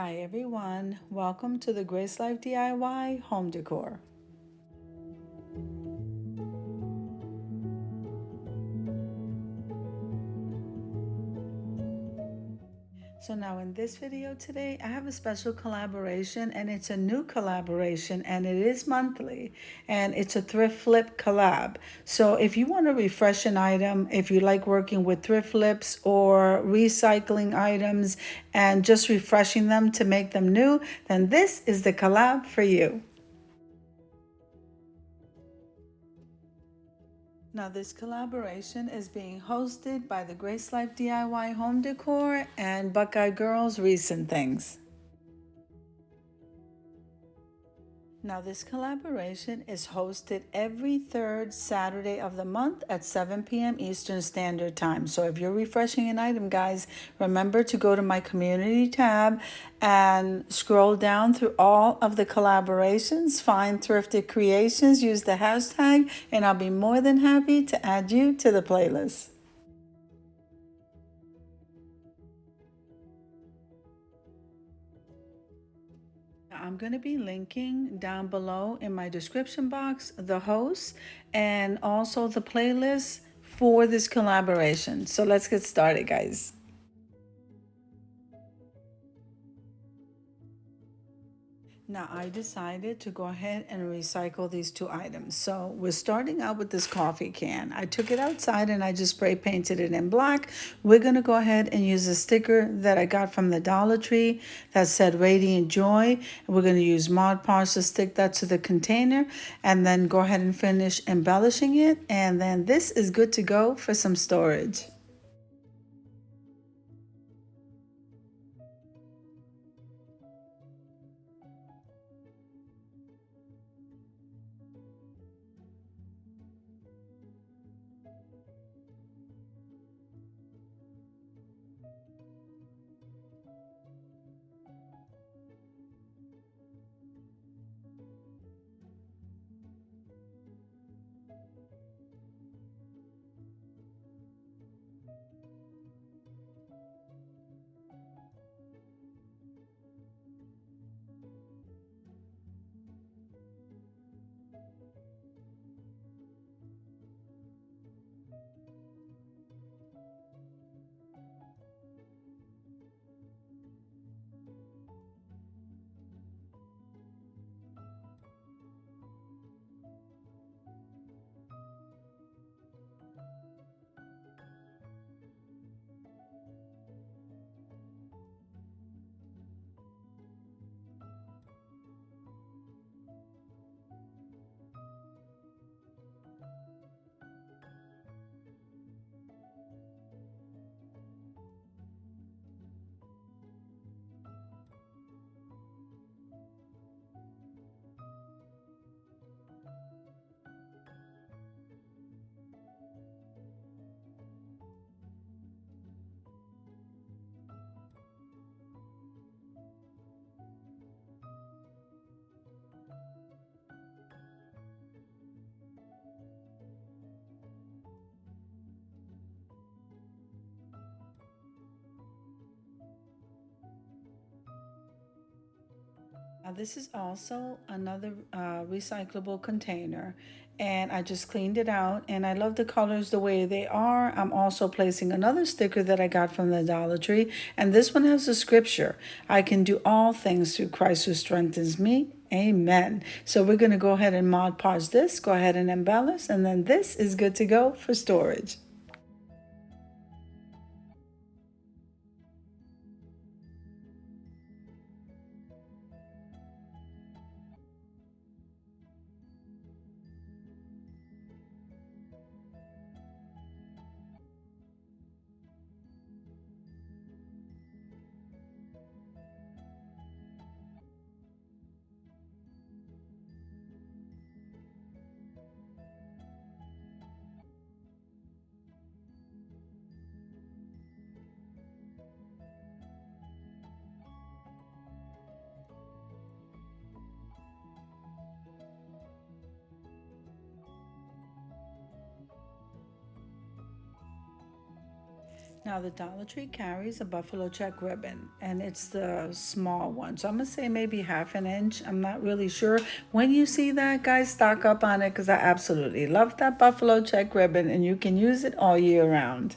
Hi everyone, welcome to the Grace Life DIY Home Decor. So now in this video today, I have a special collaboration and it's a new collaboration and it is monthly and it's a thrift flip collab. So if you want to refresh an item, if you like working with thrift flips or recycling items and just refreshing them to make them new, then this is the collab for you. Now, this collaboration is being hosted by the Grace Life DIY Home Decor and Buckeye Girls Recent Things. Now, this collaboration is hosted every third Saturday of the month at 7 p.m. Eastern Standard Time. So, if you're refreshing an item, guys, remember to go to my community tab and scroll down through all of the collaborations, find Thrifted Creations, use the hashtag, and I'll be more than happy to add you to the playlist. I'm going to be linking down below in my description box the hosts and also the playlist for this collaboration. So let's get started, guys. Now I decided to go ahead and recycle these two items. So we're starting out with this coffee can. I took it outside and I just spray painted it in black. We're gonna go ahead and use a sticker that I got from the Dollar Tree that said Radiant Joy. And we're gonna use Mod Podge to stick that to the container and then go ahead and finish embellishing it. And then this is good to go for some storage. Now this is also another recyclable container and I just cleaned it out and I love the colors the way they are. I'm also placing another sticker that I got from the Dollar Tree and this one has a scripture. I can do all things through Christ who strengthens me. Amen. So we're going to go ahead and Mod Podge this, go ahead and embellish, and then this is good to go for storage. Now the Dollar Tree carries a buffalo check ribbon and it's the small one. So I'm gonna say maybe half an inch. I'm not really sure. When you see that, guys, stock up on it because I absolutely love that buffalo check ribbon and you can use it all year round.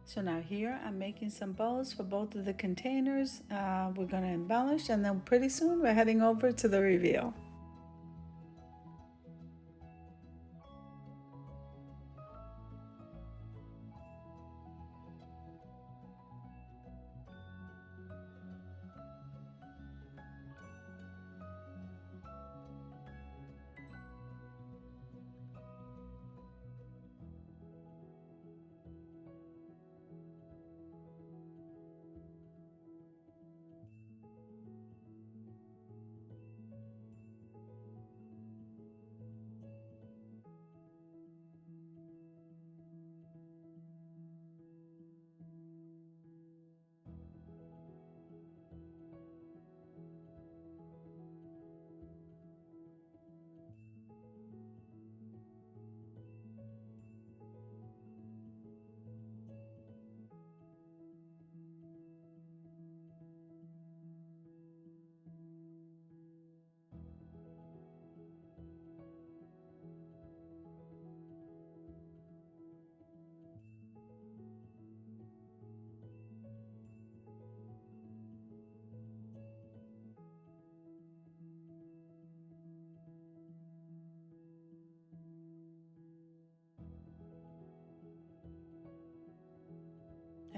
So now here I'm making some bows for both of the containers. We're going to embellish and then pretty soon we're heading over to the reveal.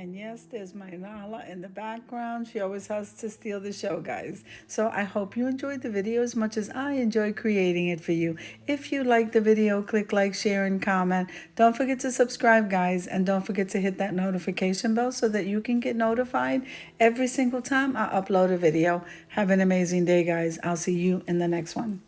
And yes, there's my Nala in the background. She always has to steal the show, guys. So I hope you enjoyed the video as much as I enjoy creating it for you. If you like the video, click like, share, and comment. Don't forget to subscribe, guys. And don't forget to hit that notification bell so that you can get notified every single time I upload a video. Have an amazing day, guys. I'll see you in the next one.